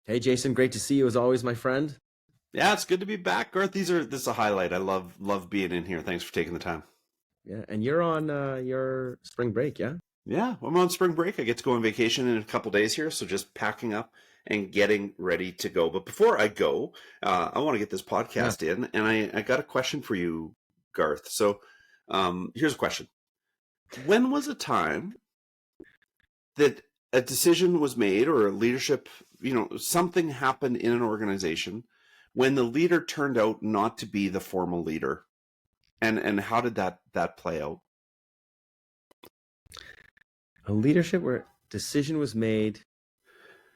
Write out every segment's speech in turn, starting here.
Hey, Jason, great to see you as always, my friend. Yeah, it's good to be back, Garth. This is a highlight. I love being in here. Thanks for taking the time. Yeah, and you're on your spring break, yeah? Yeah, I'm on spring break. I get to go on vacation in a couple days here, so just packing up and getting ready to go. But before I go, I want to get this Yeah. podcast in, and I got a question for you, Garth. So, here's a question: when was a time that a decision was made or a leadership, something happened in an organization when the leader turned out not to be the formal leader? And how did that play out? A leadership where decision was made,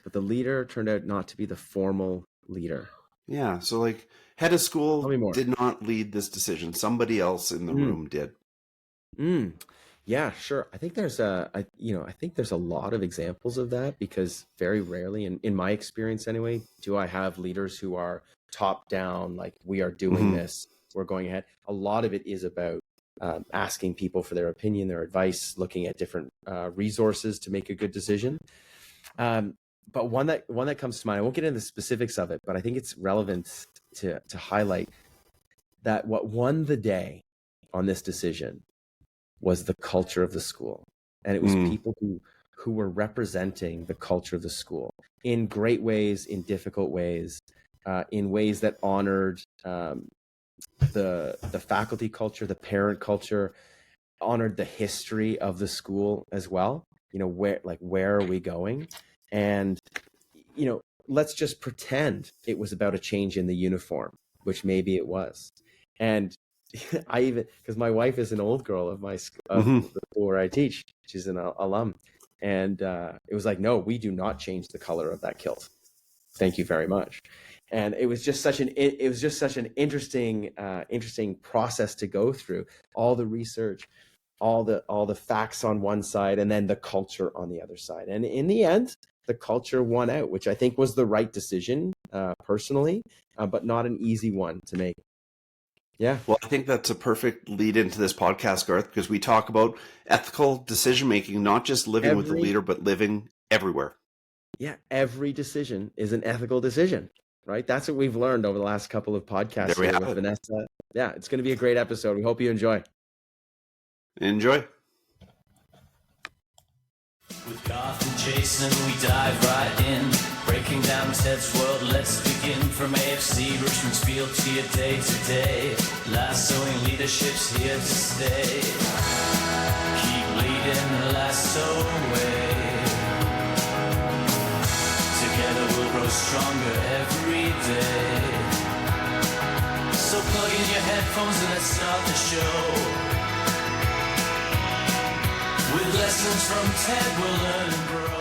but the leader turned out not to be the formal leader. Yeah, so like head of Tell school me more. did not lead this decision. Somebody else in the Mm, room did. mm. Yeah, sure. I think I think there's a lot of examples of that because very rarely, in my experience anyway, do I have leaders who are top down, like we are doing Hmm. this, we're going ahead. A lot of it is about asking people for their opinion, their advice, looking at different resources to make a good decision. Um, but one that comes to mind, I won't get into the specifics of it, but I think it's relevant to highlight that what won the day on this decision was the culture of the school. And it was Mm. people who were representing the culture of the school in great ways, in difficult ways, in ways that honored the faculty culture, the parent culture, honored the history of the school as well. Where are we going? And let's just pretend it was about a change in the uniform, which maybe it was. And I even, because my wife is an old girl of of Hmm. the school where I teach. She's an alum, and it was like, no, we do not change the color of that kilt. Thank you very much. And it was just such an interesting process to go through. All the research, all the facts on one side, and then the culture on the other side. And in the end, the culture won out, which I think was the right decision, personally, but not an easy one to make. Yeah. Well, I think that's a perfect lead into this podcast, Garth, because we talk about ethical decision making, not just living with the Every leader, but living everywhere. Yeah, every decision is an ethical decision, right? That's what we've learned over the last couple of There podcasts we here have with it. Vanessa. Yeah, it's going to be a great episode. We hope you enjoy. Enjoy. With Garth and Jason, we dive right in, breaking down Ted's world. Let's begin from AFC, Richmond's field to your day to day. Lassoing leadership's here to stay. Keep leading the lasso way. Together we'll grow stronger every day. So plug in your headphones and let's start the show. With lessons from Ted, we'll learn and grow.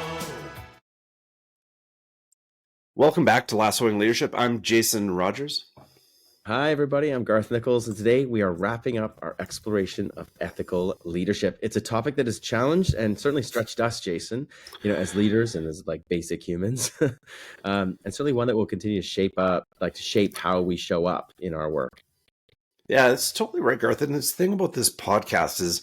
Welcome back to Lassoing Leadership. I'm Jason Rogers. Hi, everybody. I'm Garth Nichols, and today we are wrapping up our exploration of ethical leadership. It's a topic that has challenged and certainly stretched us, Jason, as leaders and as like basic humans, and certainly one that will continue to shape how we show up in our work. Yeah, that's totally right, Garth. And this thing about this podcast is,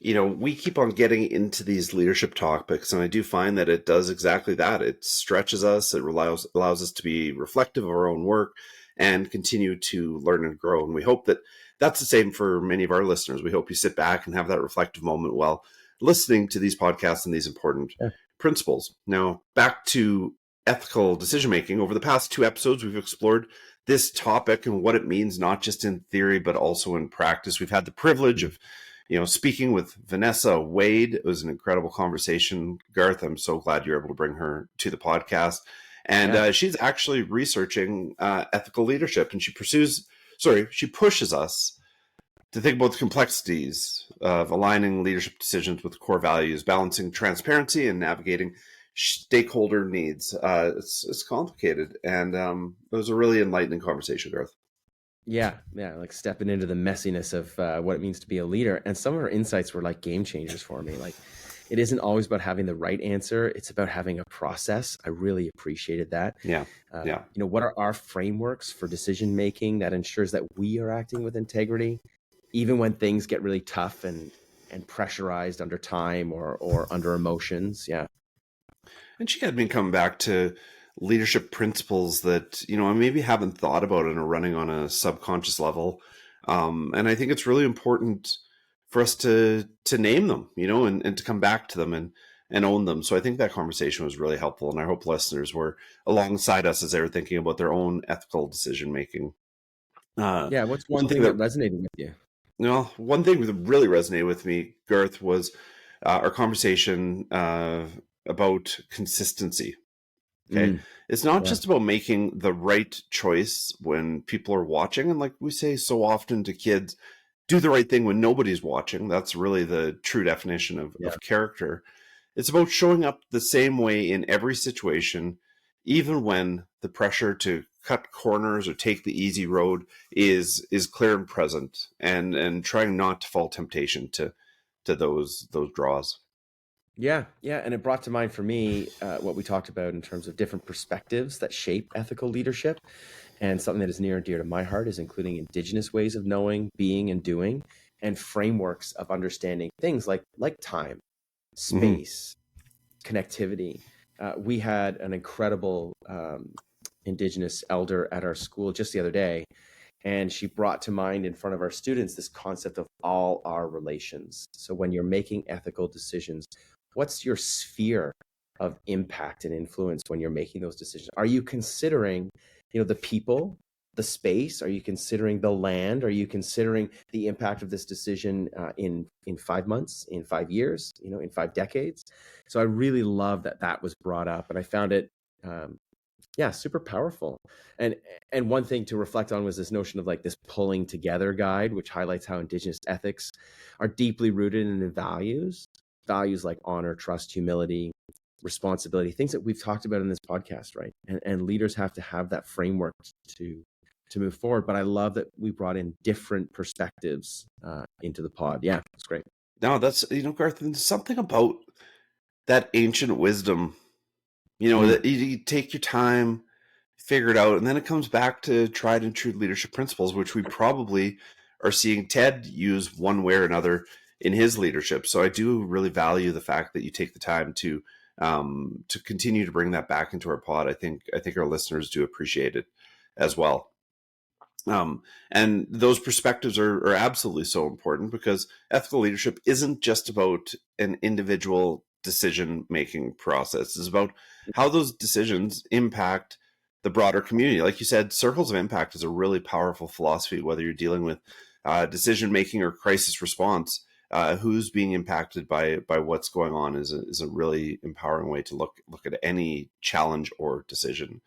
we keep on getting into these leadership topics, and I do find that it does exactly that. It stretches us, it allows us to be reflective of our own work and continue to learn and grow. And we hope that that's the same for many of our listeners. We hope you sit back and have that reflective moment while listening to these podcasts and these important Yeah. principles. Now, back to ethical decision making. Over the past 2 episodes, we've explored this topic and what it means, not just in theory, but also in practice. We've had the privilege of speaking with Vanessa Wade. It was an incredible conversation. Garth, I'm so glad you're able to bring her to the podcast. And she's actually researching ethical leadership, and she pushes us to think about the complexities of aligning leadership decisions with core values, balancing transparency and navigating stakeholder needs. It's complicated, and it was a really enlightening conversation, Garth. Yeah, like stepping into the messiness of what it means to be a leader. And some of her insights were like game changers for me. Like, it isn't always about having the right answer. It's about having a process. I really appreciated that. Yeah. What are our frameworks for decision making that ensures that we are acting with integrity, even when things get really tough and pressurized under time or under emotions? Yeah. And she had me come back to leadership principles that, I maybe haven't thought about and are running on a subconscious level. And I think it's really important for us to name them, and to come back to them and own them. So I think that conversation was really helpful, and I hope listeners were alongside us as they were thinking about their own ethical decision making. Yeah. What's one Something thing that that, resonated with you? one thing that really resonated with me, Garth, was our conversation about consistency. Okay. Mm, It's not yeah. just about making the right choice when people are watching. And like we say so often to kids, do the right thing when nobody's watching. That's really the true definition Yeah. of character. It's about showing up the same way in every situation, even when the pressure to cut corners or take the easy road is clear and present, and trying not to fall temptation to those draws. Yeah, yeah, and it brought to mind for me what we talked about in terms of different perspectives that shape ethical leadership, and something that is near and dear to my heart is including Indigenous ways of knowing, being, and doing, and frameworks of understanding things like time, Mm-hmm. space, connectivity. We had an incredible Indigenous elder at our school just the other day, and she brought to mind in front of our students this concept of all our relations. So when you're making ethical decisions, what's your sphere of impact and influence when you're making those decisions? Are you considering, the people, the space? Are you considering the land? Are you considering the impact of this decision in 5 months, in 5 years, in 5 decades? So I really love that was brought up, and I found it um, yeah, super powerful. And and one thing to reflect on was this notion of like this pulling together guide, which highlights how Indigenous ethics are deeply rooted in the values like honor, trust, humility, responsibility, things that we've talked about in this podcast, right? And leaders have to have that framework to move forward. But I love that we brought in different perspectives into the pod. Yeah, it's great. No, that's, Garth, there's something about that ancient wisdom, Mm, that you take your time, figure it out, and then it comes back to tried and true leadership principles, which we probably are seeing Ted use one way or another in his leadership. So I do really value the fact that you take the time to continue to bring that back into our pod. I think our listeners do appreciate it as well. And those perspectives are absolutely so important, because ethical leadership isn't just about an individual decision making process. It's about how those decisions impact the broader community. Like you said, circles of impact is a really powerful philosophy, whether you're dealing with decision making or crisis response. Who's being impacted by what's going on is a really empowering way to look at any challenge or decision.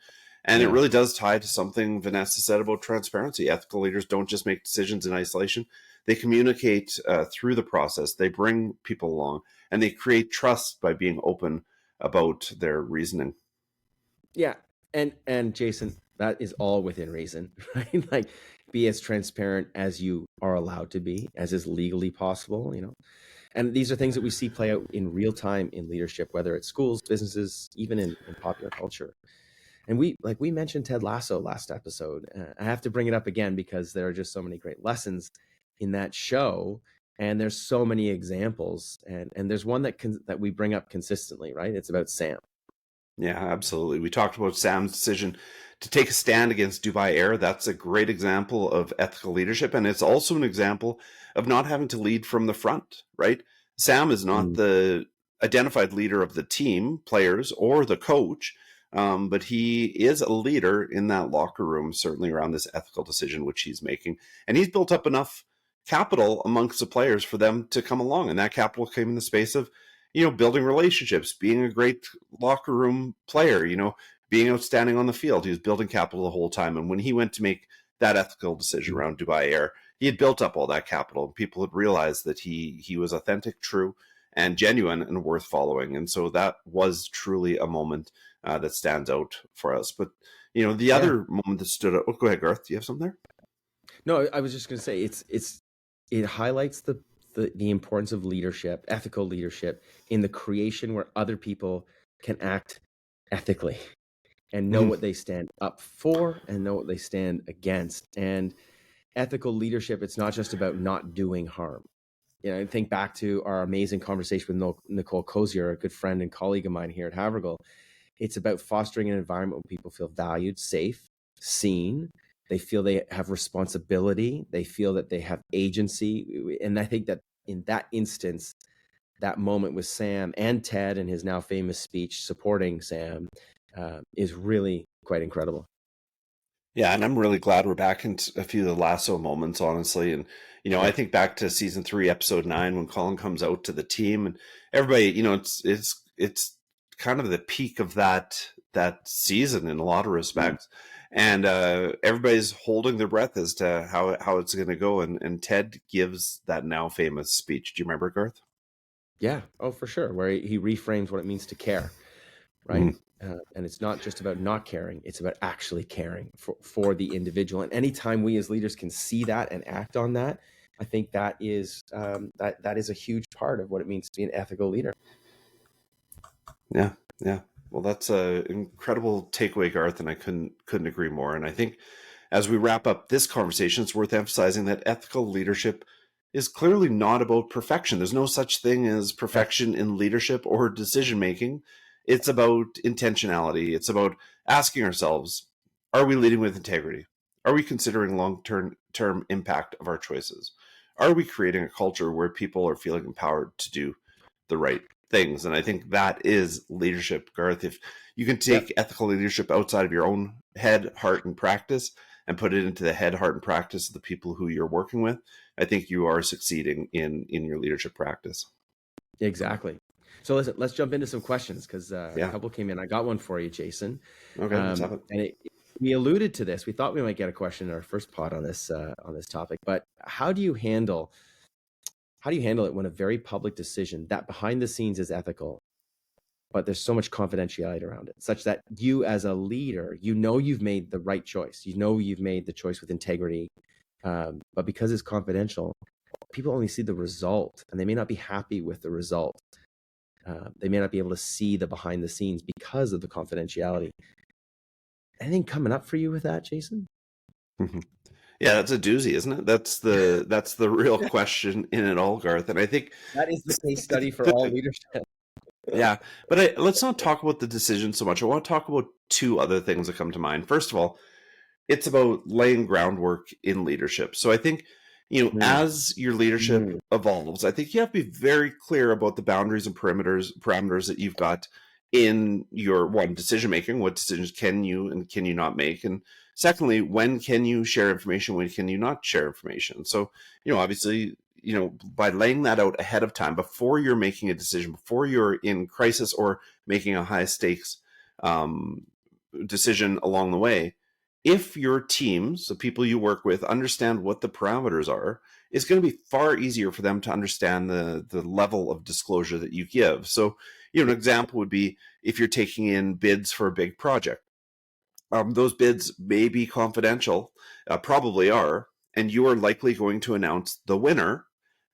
And it yeah. really does tie to something Vanessa said about transparency. Ethical leaders don't just make decisions in isolation. They communicate through the process. They bring people along, and they create trust by being open about their reasoning. Yeah, and Jason, that is all within reason, right? Like, be as transparent as you are allowed to be, as is legally possible. And these are things that we see play out in real time in leadership, whether it's schools, businesses, even in popular culture. And we mentioned Ted Lasso last episode. I have to bring it up again because there are just so many great lessons in that show, and there's so many examples. And there's one that we bring up consistently, right? It's about Sam. Yeah, absolutely. We talked about Sam's decision to take a stand against Dubai Air. That's a great example of ethical leadership. And it's also an example of not having to lead from the front, right? Sam is not Mm, the identified leader of the team, players, or the coach, but he is a leader in that locker room, certainly around this ethical decision which he's making. And he's built up enough capital amongst the players for them to come along. And that capital came in the space of building relationships, being a great locker room player, being outstanding on the field. He was building capital the whole time. And when he went to make that ethical decision mm. around Dubai Air, he had built up all that capital. People had realized that he was authentic, true, and genuine, and worth following. And so that was truly a moment that stands out for us. But the Yeah. other moment that stood out. Oh, go ahead, Garth. Do you have something there? No, I was just going to say it highlights the importance of leadership, ethical leadership, in the creation where other people can act ethically and know Mhm. what they stand up for and know what they stand against. And ethical leadership, it's not just about not doing harm. I think back to our amazing conversation with Nicole Cozier, a good friend and colleague of mine here at Havergal. It's about fostering an environment where people feel valued, safe, seen. They feel they have responsibility. They feel that they have agency. And I think that in that instance, that moment with Sam and Ted and his now famous speech supporting Sam is really quite incredible. Yeah, and I'm really glad we're back into a few of the lasso moments, honestly. And I think back to season 3, episode 9, when Colin comes out to the team, and everybody, it's kind of the peak of that season in a lot of respects, and everybody's holding their breath as to how it's going to go. And Ted gives that now famous speech. Do you remember, Garth? Yeah, oh, for sure. Where he reframes what it means to care, right? And it's not just about not caring; it's about actually caring for the individual. And anytime we as leaders can see that and act on that, I think that is that is a huge part of what it means to be an ethical leader. Yeah. Well, that's an incredible takeaway, Garth, and I couldn't agree more. And I think as we wrap up this conversation, it's worth emphasizing that ethical leadership is clearly not about perfection. There's no such thing as perfection in leadership or decision making. It's about intentionality. It's about asking ourselves, are we leading with integrity? Are we considering long-term impact of our choices? Are we creating a culture where people are feeling empowered to do the right things? And I think that is leadership, Garth. If you can take ethical leadership outside of your own head, heart, and practice and put it into the head, heart, and practice of the people who you're working with, I think you are succeeding in your leadership practice. Exactly. So listen, let's jump into some questions because a couple came in. I got one for you, Jason. Okay, let's have it. And we alluded to this. We thought we might get a question in our first pod on this topic. But how do you handle it when a very public decision that behind the scenes is ethical, but there's so much confidentiality around it, such that you as a leader, you've made the right choice. You've made the choice with integrity, but because it's confidential, people only see the result, and they may not be happy with the result. They may not be able to see the behind the scenes because of the confidentiality. Anything coming up for you with that, Jason? Yeah, that's a doozy, isn't it? That's the real question in it all, Garth. And I think that is the case study for all leadership. Yeah, but let's not talk about the decision so much. I want to talk about 2 other things that come to mind. First of all, it's about laying groundwork in leadership. So I think, as your leadership evolves, I think you have to be very clear about the boundaries and parameters that you've got in your decision making. What decisions can you and can you not make? And secondly, when can you share information? When can you not share information? So, obviously, by laying that out ahead of time, before you're making a decision, before you're in crisis or making a high stakes decision along the way, if your teams, the people you work with, understand what the parameters are, it's going to be far easier for them to understand the level of disclosure that you give. So, an example would be if you're taking in bids for a big project. Those bids may be confidential, probably are, and you are likely going to announce the winner,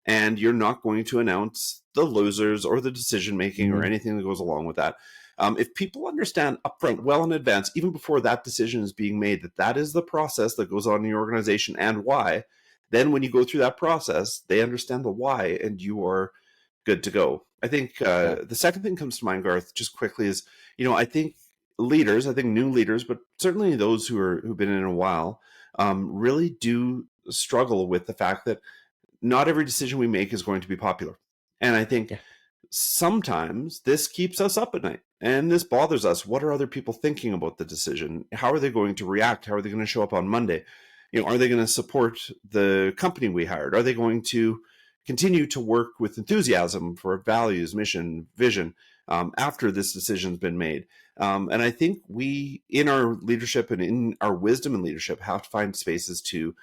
and you're not going to announce the losers or the decision making or anything that goes along with that. If people understand upfront, well in advance, even before that decision is being made, that is the process that goes on in your organization and why, then when you go through that process, they understand the why and you are good to go. I think the second thing comes to mind, Garth, just quickly is, I think new leaders, but certainly those who've been in a while, really do struggle with the fact that not every decision we make is going to be popular. And I think sometimes this keeps us up at night and this bothers us. What are other people thinking about the decision? How are they going to react? How are they going to show up on Monday? Are they going to support the company we hired? Are they going to continue to work with enthusiasm for values, mission, vision after this decision's been made? And I think we, in our leadership and in our wisdom in leadership, have to find spaces to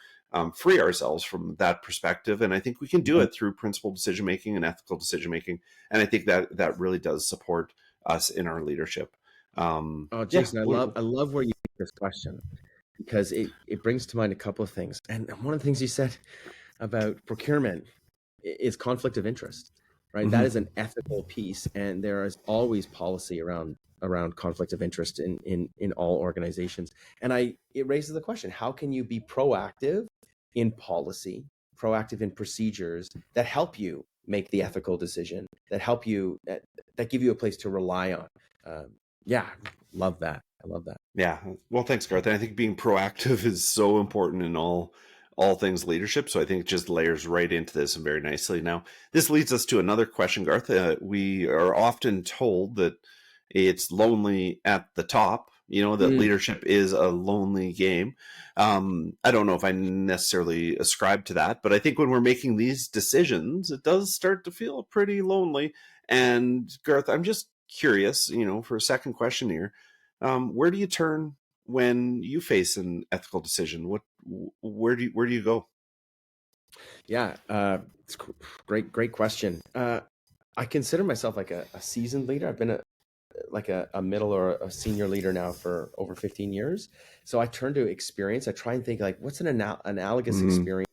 free ourselves from that perspective. And I think we can do it through principled decision-making and ethical decision-making. And I think that really does support us in our leadership. Jason, I love where you make this question, because it brings to mind a couple of things. And one of the things you said about procurement is conflict of interest, right? That is an ethical piece. And there is always policy around conflict of interest in all organizations. And it raises the question, how can you be proactive in policy, proactive in procedures that help you make the ethical decision, that help you, that give you a place to rely on? Yeah, love that. I love that. Yeah. Well, thanks, Garth. And I think being proactive is so important in all things leadership. So I think it just layers right into this and very nicely. Now, this leads us to another question, Garth. We are often told that it's lonely at the top, that leadership is a lonely game. I don't know if I necessarily ascribe to that, but I think when we're making these decisions, it does start to feel pretty lonely. And Garth, I'm just curious, for a second question here. Where do you turn when you face an ethical decision? Where do you go? Yeah, it's great question. I consider myself like a seasoned leader. I've been a middle or a senior leader now for over 15 years. So I turn to experience. I try and think like, what's an analogous experience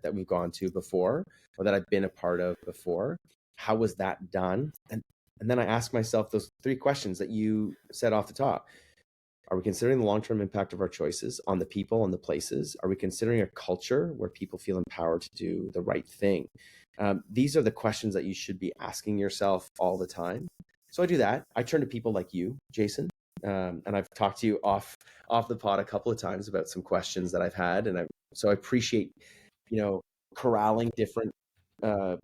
that we've gone to before, or that I've been a part of before? How was that done? And then I ask myself those three questions that you said off the top. Are we considering the long-term impact of our choices on the people and the places? Are we considering a culture where people feel empowered to do the right thing? These are the questions that you should be asking yourself all the time. So I do that. I turn to people like you, Jason, and I've talked to you off the pod a couple of times about some questions that I've had, and so I appreciate, corralling different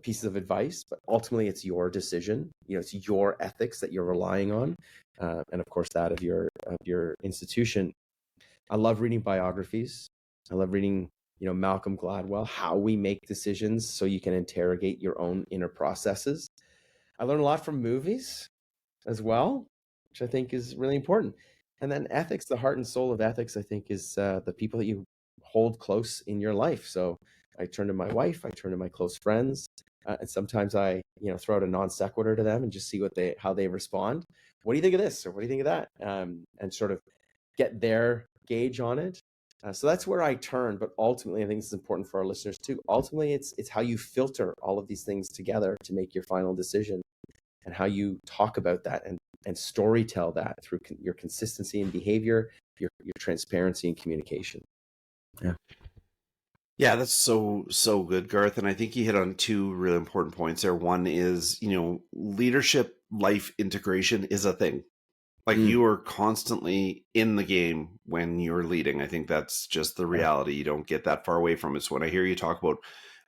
pieces of advice, but ultimately it's your decision. It's your ethics that you're relying on, and of course that of your institution. I love reading biographies. I love reading, Malcolm Gladwell, how we make decisions so you can interrogate your own inner processes. I learn a lot from movies as well, which I think is really important. And then ethics, the heart and soul of ethics, I think, is the people that you hold close in your life. So I turn to my wife, I turn to my close friends, and sometimes I, throw out a non sequitur to them and just see how they respond. What do you think of this, or what do you think of that? And sort of get their gauge on it. So that's where I turn. But ultimately, I think it's important for our listeners too. Ultimately, it's how you filter all of these things together to make your final decision, and how you talk about that and story tell that through your consistency in behavior, your transparency and communication. Yeah. Yeah, that's so good, Garth. And I think you hit on two really important points there. One is, leadership life integration is a thing. Like you are constantly in the game when you're leading. I think that's just the reality. You don't get that far away from it. So when I hear you talk about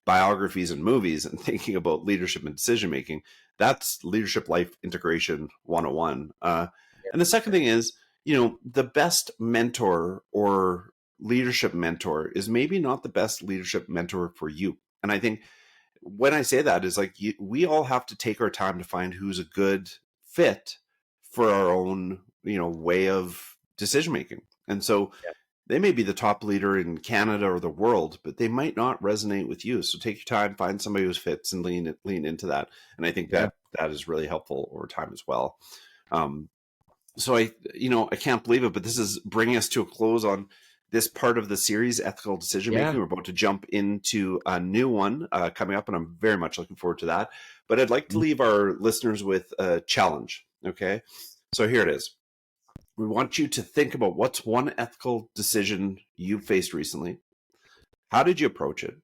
biographies and movies and thinking about leadership and decision making, that's leadership life integration 101. And the second thing is, the best mentor or leadership mentor is maybe not the best leadership mentor for you. And I think when I say that is like, we all have to take our time to find who's a good fit for our own, way of decision making. And so they may be the top leader in Canada or the world, but they might not resonate with you. So take your time, find somebody who fits, and lean into that. And I think that is really helpful over time as well. So I can't believe it, but this is bringing us to a close on this part of the series, ethical decision making. We're about to jump into a new one coming up, and I'm very much looking forward to that. But I'd like to leave our listeners with a challenge. Okay, so here it is. We want you to think about what's one ethical decision you faced recently. How did you approach it?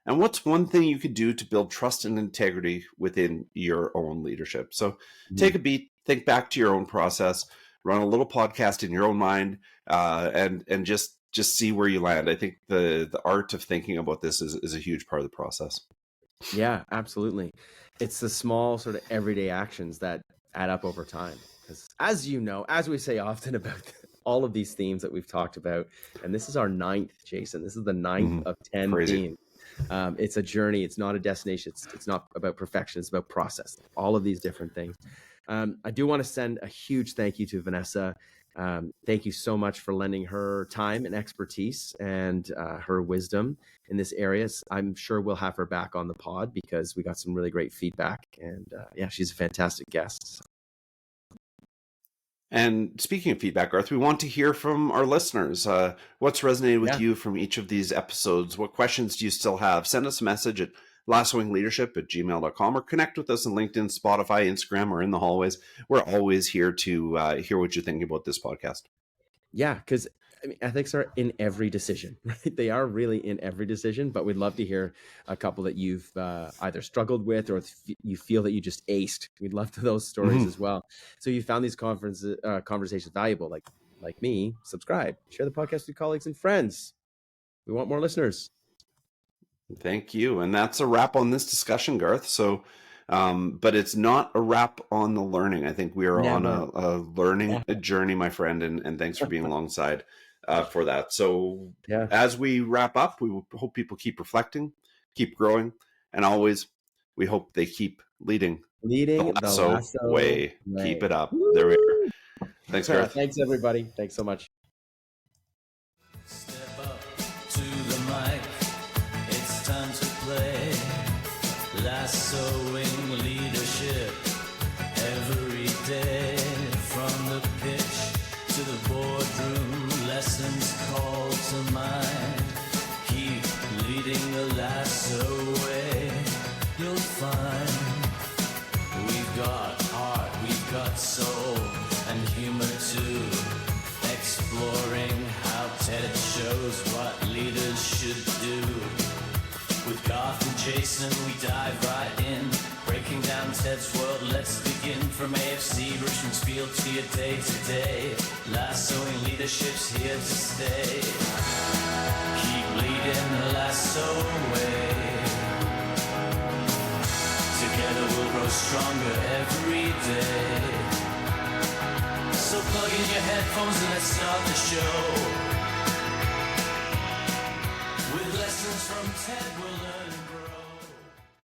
And what's one thing you could do to build trust and integrity within your own leadership? So take a beat, think back to your own process, run a little podcast in your own mind, and just see where you land. I think the art of thinking about this is a huge part of the process. Yeah, absolutely. It's the small sort of everyday actions that add up over time. Because as you know, as we say often about all of these themes that we've talked about, and this is our 9th, Jason, this is the 9th of 10 themes. It's a journey. It's not a destination. It's not about perfection. It's about process. All of these different things. I do want to send a huge thank you to Vanessa. Thank you so much for lending her time and expertise and her wisdom in this area. I'm sure we'll have her back on the pod because we got some really great feedback. And she's a fantastic guest. And speaking of feedback, Garth, we want to hear from our listeners. What's resonated with you from each of these episodes? What questions do you still have? Send us a message at lassoingleadership@gmail.com or connect with us on LinkedIn, Spotify, Instagram, or in the hallways. We're always here to hear what you're thinking about this podcast. Yeah, because I mean, ethics are in every decision, right? They are really in every decision, but we'd love to hear a couple that you've either struggled with or you feel that you just aced. We'd love to those stories as well. So you found these conversations valuable, like me, subscribe, share the podcast with colleagues and friends. We want more listeners. Thank you. And that's a wrap on this discussion, Garth. So, but it's not a wrap on the learning. I think we are on a learning journey, my friend, and thanks for being alongside for that. So as we wrap up, we hope people keep reflecting, keep growing, and always we hope they keep leading the lasso way. Keep it up. Woo! There we are. Thanks, Garth. Thanks, everybody. Thanks so much. Step up to the mic. It's time to play. Lassoing leadership every day. From the pitch to the boardroom, lessons call to mind. Keep leading the lasso way. You'll find we've got heart, we've got soul, and humor too. Exploring how TED shows what leaders should do. With Garth and Jason, we dive right in, breaking down Ted's world. Let's begin from AFC, Richmond's field to your day-to-day. Lassoing leadership's here to stay. Keep leading the lasso way. Together we'll grow stronger every day. So plug in your headphones and let's start the show. With lessons from Ted.